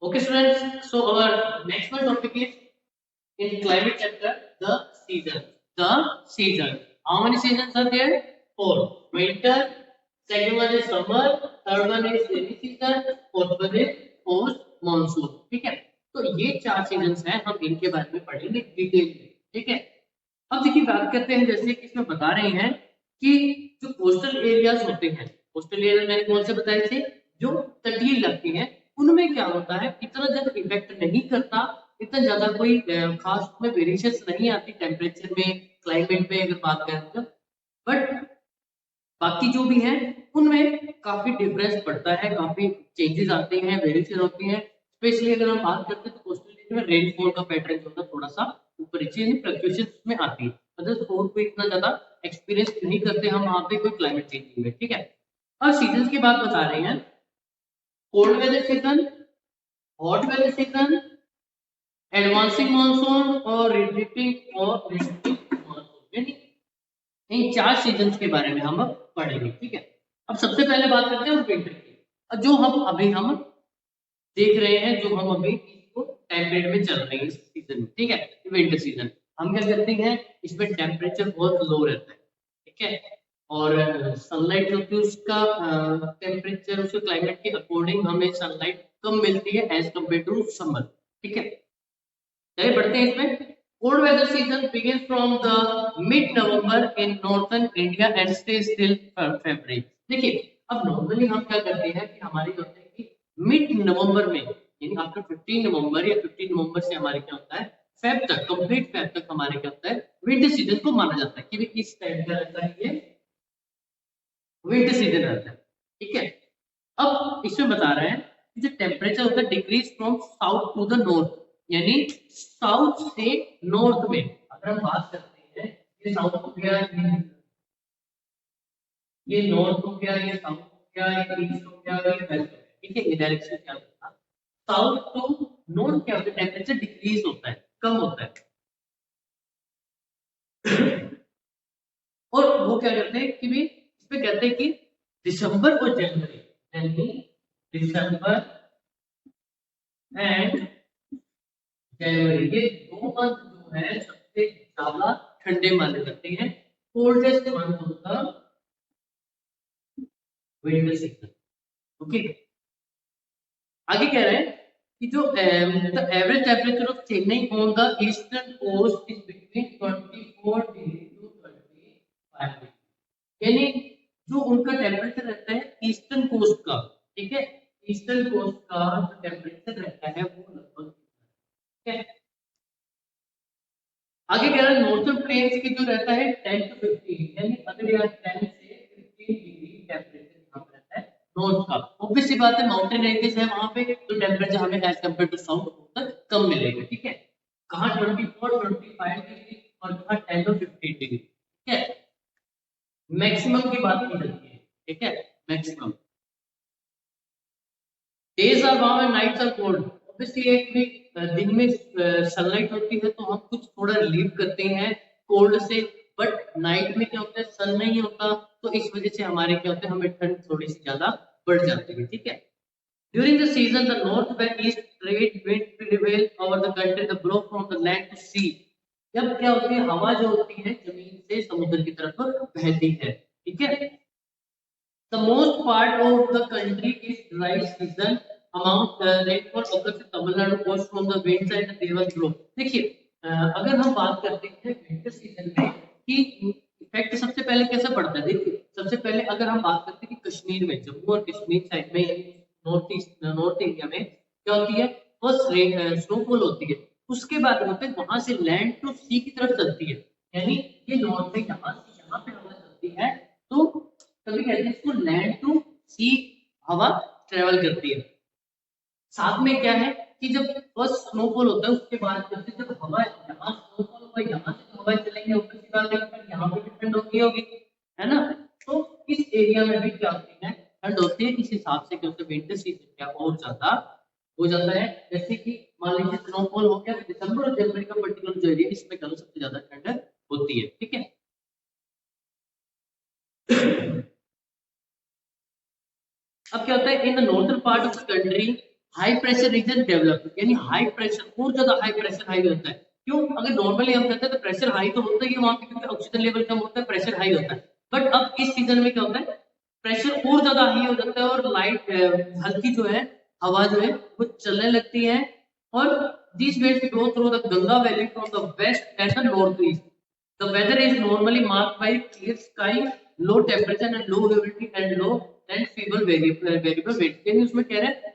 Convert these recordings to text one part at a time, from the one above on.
Okay, students. So our next one topic is in climate chapter, the season. The season. How many seasons are there? Four. Winter. Second one is summer. Third one is rainy season. Fourth one is post monsoon. ठीक है? तो ये चार seasons हैं, हम इनके बारे में पढ़ेंगे डिटेल में. ठीक है? अब देखिए बात करते हैं, जैसे कि इसमें बता रहे हैं कि जो कोस्टल एरियाज होते हैं, कोस्टल एरिया मैंने कौन से बताए थे, जो तटीय इलाके हैं, उनमें क्या होता है, इतना ज्यादा इफेक्ट नहीं करता, इतना ज्यादा कोई खास में वेरिएशन नहीं आती टेम्परेचर में, क्लाइमेट में अगर बात करें तो. बट बाकी जो भी है उनमें काफी डिफरेंस पड़ता है, काफी चेंजेस आते हैं, वेरिएशन होती है. स्पेशली अगर हम बात करते हैं तो कोस्टल एरिया में रेनफॉल का पैटर्न जो होता है थोड़ा सा ऊपर नीचे फ्लक्चुएशन में आती है. अदर फोर को इतना ज्यादा एक्सपीरियंस नहीं करते हम वहां पे कोई क्लाइमेट चेंजिंग में. ठीक है? और सीजन की बात बता रहे हैं, cold weather season, hot weather season, advancing monsoon और रिट्रीटिंग मानसून. इन चार सीजन्स के बारे में हम पढ़ेंगे. ठीक है? अब सबसे पहले बात करते हैं विंटर की, जो हम देख रहे हैं, जो हम अभी इसको टाइम पीरियड में चल रहे हैं इस सीजन में. ठीक है? विंटर सीजन हम क्या करते हैं, इसमें टेम्परेचर बहुत लो रहता है. ठीक है? और सनलाइट जो होती है उसका टेम्परेचर, उसके क्लाइमेट के अकॉर्डिंग हमें सनलाइट कम मिलती है एज कम्पेयर टू समर. ठीक है? चलिए बढ़ते हैं इसमें. Cold weather season begins from the mid-November in northern India and stays till February. देखिए अब नॉर्मली हम क्या करते हैं कि हमारी जो होता है कि मिड नवंबर में, यानी आफ्टर 15 नवंबर या 15 नवंबर से हमारे क्या होता है, फेब तक, कंप्लीट फेब तक हमारे क्या होता है, विंटर सीजन को माना जाता है कि भाई इस टाइम का रहता है, ये विंटर सीजन रहता है. ठीक है? अब इसमें बता रहे हैं कि जो टेम्परेचर होता है decrease from south to the north, यानी साउथ से नॉर्थ में अगर हम बात करते हैं, ये साउथ हो गया, ये नॉर्थ हो गया, ये साउथ हो गया, ये ईस्ट हो गया, ये वेस्ट हो गया. ठीक है? ये डायरेक्शन क्या होता है, साउथ टू नॉर्थ क्या होता है, टेम्परेचर डिक्रीज होता है, कम होता है. और वो क्या करते हैं कि भी इसमें कहते हैं कि दिसंबर और जनवरी, यानी दिसंबर एंड जनवरी, ये दो मंथ जो है सबसे ज्यादा ठंडे माने जाते हैं. कोल्डेस्ट मंथ होता विंटर सीजन. ओके, आगे कह रहे हैं कि जो the average temperature of Chennai on the eastern coast is between 24 degree to 25 degree, यानी जो उनका टेम्परेचर रहता है ईस्टर्न कोस्ट का. ठीक है? ईस्टर्न कोस्ट का जो टेम्परेचर रहता है वो लगभग, ठीक है, आगे कह रहा है नॉर्थर्न प्लेन्स की जो रहता है 10 टू 15, यानी अगर यहाँ 10 से 15 डिग्री टेम्परेचर यहाँ पे रहता है नॉर्थ का. ऑब्वियस सी बात है, माउंटेन एरियाज है वहां पे, तो टेम्परेचर हमें एज कंपेयर टू साउथ तक कम मिलेगा. ठीक है? कहाँ 24 25 डिग्री और कहाँ 10 टू 15 डिग्री. ठीक है? मैक्सिमम की बात की जाती है. ठीक है? Maximum days are warm and nights are cold. Obviously एक भी दिन में सनलाइट होती है तो हम कुछ थोड़ा रिलीव करते हैं कोल्ड से, बट नाइट में क्या होता है, सन नहीं होता, तो इस वजह से हमारे क्या होता है, हमें ठंड थोड़ी सी ज्यादा बढ़ जाती है. ठीक है? During the season the north west east trade wind prevail over the country the blow from the land to sea. जब क्या होती है, हवा जो होती है जमीन से समुद्र की तरफ बहती है. ठीक है? The most part of the country is dry season. Amount rainfall occurs in Tamil Nadu coast from the winds and the Devan flow. देखिए अगर हम बात करते हैं विंटर सीजन में कि इफेक्ट सबसे पहले कैसे पड़ता है, देखिए सबसे पहले अगर हम बात करते हैं कि कश्मीर में, जम्मू और कश्मीर साइड में, नॉर्थ ईस्ट नॉर्थ इंडिया में क्या होती है, फर्स्ट स्नोफॉल होती है. उसके बाद होते हैं वहां से लैंड टू सी की तरफ चलती है, यानी ये नॉर्थ में यहाँ से यहाँ पे हवा चलती है, तो तभी कहते हैं इसको लैंड टू सी हवा ट्रेवल करती है. साथ में क्या है कि जब फर्स्ट स्नोफॉल होता है उसके बाद जब हवा यहाँ स्नोफॉल होगा, यहाँ से हवा चलेंगे ऊपर की बात है, फिर यहाँ पे भी ठंड होती होगी, है ना. तो इस एरिया में भी क्या होती है, ठंड होती है. इस हिसाब से क्या होता है, विंटर सीजन क्या और ज्यादा हो जाता है. जैसे कि मान लीजिए स्नोफॉल हो गया दिसंबर और जनवरी का पर्टिकुलर जो एरिया, इसमें क्या सबसे ज्यादा ठंड होती है. ठीक है? अब क्या होता है, in the northern part of the country high pressure region develop, यानी हाई प्रेशर और ज्यादा हाई प्रेशर हाई होता है। क्यों? अगर नॉर्मली हम कहते हैं तो प्रेशर हाई तो होता ही है वहां पे, क्योंकि ऑक्सीजन लेवल कम होता है, प्रेशर हाई होता है। बट अब इस सीजन में क्या होता है, प्रेशर और ज्यादा हाई हो जाता है और लाइट हल्की जो है हवा जो है वो चलने लगती है। और this winds blow through the Ganga Valley from the west and the northeast. The weather is normally marked by clear sky, low temperature and low humidity and low and feeble variable winds। यानी उसमें कह रहे हैं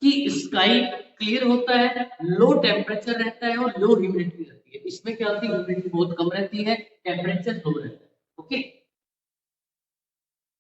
कि sky clear होता है, low temperature रहता है और लो ह्यूमिडिटी रहती है। इसमें क्या होती है, ह्यूमिडिटी बहुत कम रहती है, टेम्परेचर लो रहता है। ओके,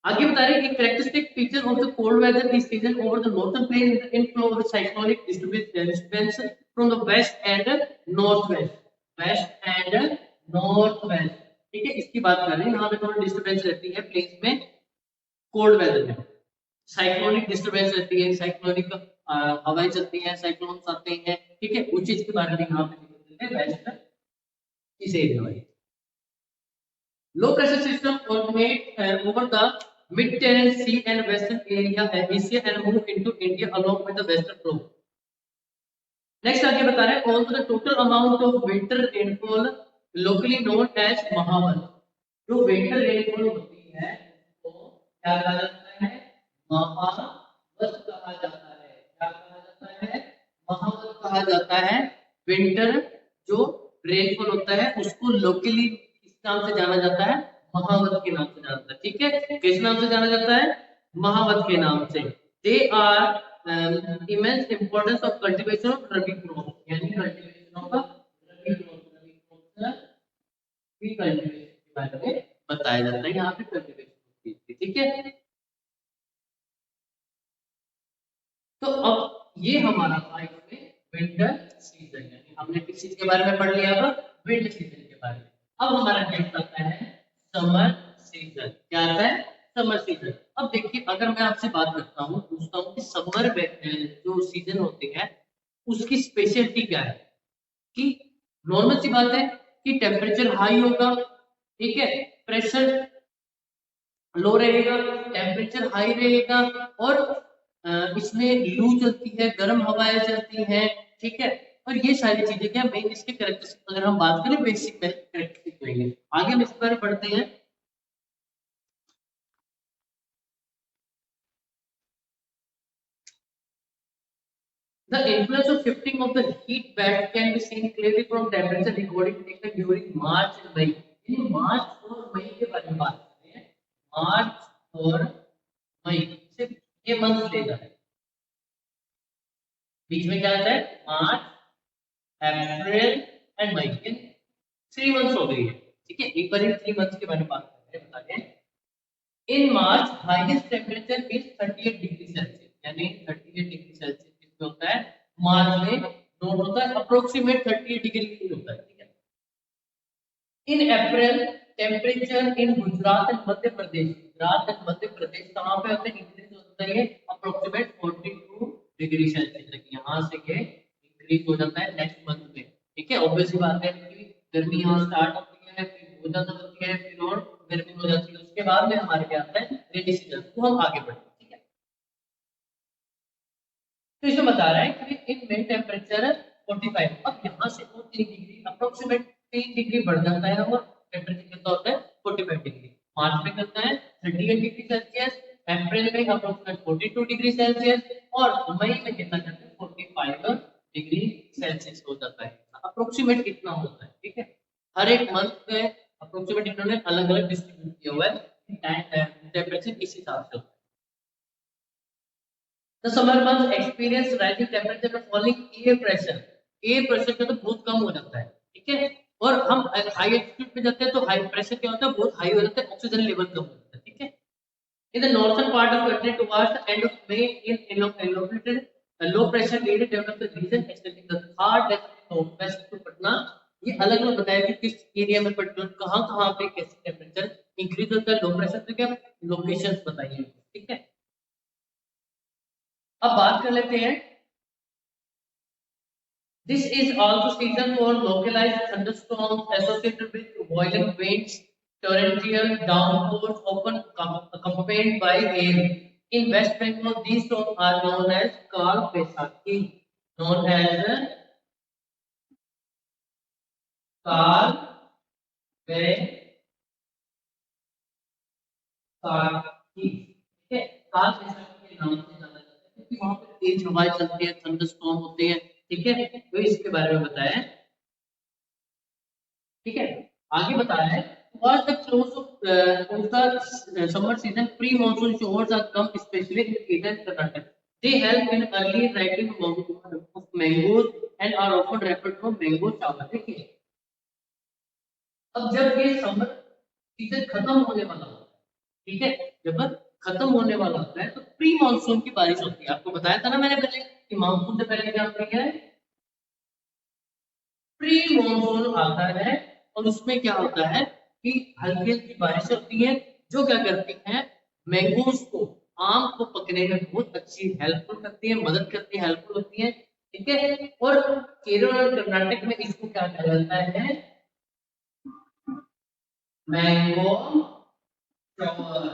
आगे बता रहे हैं, एक characteristic feature of the cold weather this season over the northern plain is the inflow of cyclonic disturbance from the west and north west, west and north west. ठीक है, इसकी बात कर रहे हैं, यहाँ पे थोड़ी डिस्टर्बेंस रहती है प्लेन्स में कोल्ड वेदर में। साइक्लोनिक डिस्टर्बेंस रहती है, साइक्लोनिक हवाएं चलती हैं, साइक्लोन्स आते हैं। ठीक है, उस चीज के बारे में यहाँ पे वेस्ट इस एरिया में। Low pressure system originate over the Mediterranean Sea and Western area Asia and move into India along with the western flow. Next आगे बता रहे हैं, also the total amount of winter rainfall locally known as महावर। जो winter rainfall होती है तो क्या कहा जाता है, महावर कहा जाता है। क्या कहा जाता है, महावर कहा जाता है। विंटर जो रेनफॉल होता है उसको लोकली नाम से जाना जाता है, महावत के नाम से जाना जाता है। ठीक है, किस नाम से जाना जाता है, महावत के नाम से। They are immense importance of cultivation of rabi crop, यानी कल्टीवेशन ऑफ रबी क्रॉप भी कल्टीवेशन के बारे में बताया जाता है, यहाँ पे कल्टीवेशन होती है। ठीक है, तो अब ये हमारा था इसमें विंटर सीजन, यानी हमने किस चीज के बारे में पढ़ लिया था, विंटर सीजन के बारे में। अब हमारा नेक्स्ट आता है समर सीजन। क्या आता है, समर सीजन। अब देखिए, अगर मैं आपसे बात करता हूँ, पूछता हूँ कि समर जो सीजन होते हैं उसकी स्पेशलिटी क्या है, कि नॉर्मल सी बात है कि टेम्परेचर हाई होगा, ठीक है, प्रेशर लो रहेगा, टेम्परेचर हाई रहेगा और इसमें लू चलती है, गर्म हवाएं चलती हैं। ठीक है, और ये सारी चीजें क्या मेन इसके कैरेक्टरिस्टिक, अगर हम बात करें बेसिक कैरेक्टरिस्टिक रहेंगे। आगे हम इस पर पढ़ते हैं। The influence of shifting of the heat band can be seen clearly from temperature recording taken during March and May। इन मार्च और मई के बारे में बात करते हैं। मार्च और मई सिर्फ ये मंथ लेगा है, बीच में क्या आता है, मार्च, अप्रैल एंड मई, 3 मंथ्स हो गई है। ठीक है, एक बार इन 3 मंथ्स के बारे में बात करते हैं, बता दें। In March highest temperature is 38 degree Celsius, यानी 38 डिग्री सेल्सियस किसमें होता है, मार्च में नोट होता है, अप्रोक्सीमेट 38 डिग्री होता है। ठीक है, in April temperature in Gujarat and Madhya Pradesh, Gujarat and Madhya Pradesh कहां पे होते हैं, इंक्रीज होता है अप्रोक्सीमेट 42 डिग्री सेल्सियस तक, यहां से ये इंक्रीज हो जाता है नेक्स्ट मंथ में। ठीक है, ऑब्वियस बात है कि गर्मी यहाँ स्टार्ट होती है, फिर हो जाता होती है, फिर और गर्मी हो जाती है, उसके बाद में हमारे क्या आता है, रेनी सीजन। तो हम आगे बढ़ते हैं। ठीक है, तो इसमें बता रहा है कि इन मेन टेम्परेचर 45, अब यहाँ से और 3 डिग्री अप्रोक्सीमेट 3 डिग्री बढ़ जाता है और टेम्परेचर कितना होता है 45 डिग्री। मार्च में कितना है 38 डिग्री सेल्सियस, अप्रैल में अप्रोक्सीमेट 42 डिग्री सेल्सियस और मई में कितना करते हैं 45 डिग्री सेल्सियस हो जाता है। अप्रोक्सीमेट कितना होता है, ठीक है, हर एक मंथ में अप्रोक्सीमेट इन्होंने अलग अलग डिस्ट्रीब्यूट किया हुआ है टेम्परेचर इस हिसाब से। The summer months experience rising temperature and falling air pressure। Air pressure का तो बहुत कम हो जाता है। ठीक है, और हम हाई एल्टीट्यूड पे जाते हैं तो हाई प्रेशर क्या होता है, बहुत हाई हो जाता है, ऑक्सीजन लेवल कम हो जाता है। ठीक है, in the northern part of country towards the end of May in elongated low pressure area developed the region extending the Thar desert northwest to Patna। ये अलग अलग बताया कि किस एरिया में पर्टिकुलर कहाँ कहाँ पे कैसे टेम्परेचर इंक्रीज होता है। लो प्रेशर पे क्या लोकेशंस बताइए। ठीक है, अब बात कर लेते हैं, this is also season for localized thunderstorms associated with violent winds, torrential downpours often accompanied by hail। In West Bengal, these storms are known as Kal Baisakhi. Known as Kal Baisakhi. ठीक है, काल बैसाखी के नाम से जाना जाता है क्योंकि वहां पे तेज हवाएं चलती है, थंडरस्टॉर्म होते हैं। ठीक है, तो इसके बारे में बताया है। ठीक है, आगे बताया है was the close of the summer season pre-monsoon showers are come especially in Kerala and Karnataka. They help in early ripening of mangoes and are often referred to mango shower. देखिए, अब जब ये समर सीजन खत्म होने वाला होता है, ठीक है, जब खत्म होने वाला होता है तो प्री मानसून की बारिश होती है। आपको बताया था ना मैंने पहले कि मानसून से पहले क्या होता है, प्री मानसून आता है और उसमें क्या होता है कि हल्की हल्की बारिश होती है जो क्या करती है, मैंगोज को, आम को पकने में बहुत अच्छी हेल्पफुल करती है, मदद करती है, हेल्पफुल होती है। ठीक है, और केरल और कर्नाटक में इसको क्या कहा जाता है, मैंगो शावर,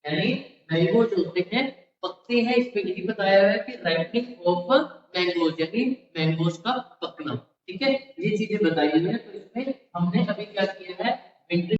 यानी मैंगो जो होते हैं पकते हैं। इसमें यही बताया हुआ है कि राइपनिंग ऑफ मैंगोज, यानी मैंगोज का पकना। ठीक है, ये चीजें बताई हुई है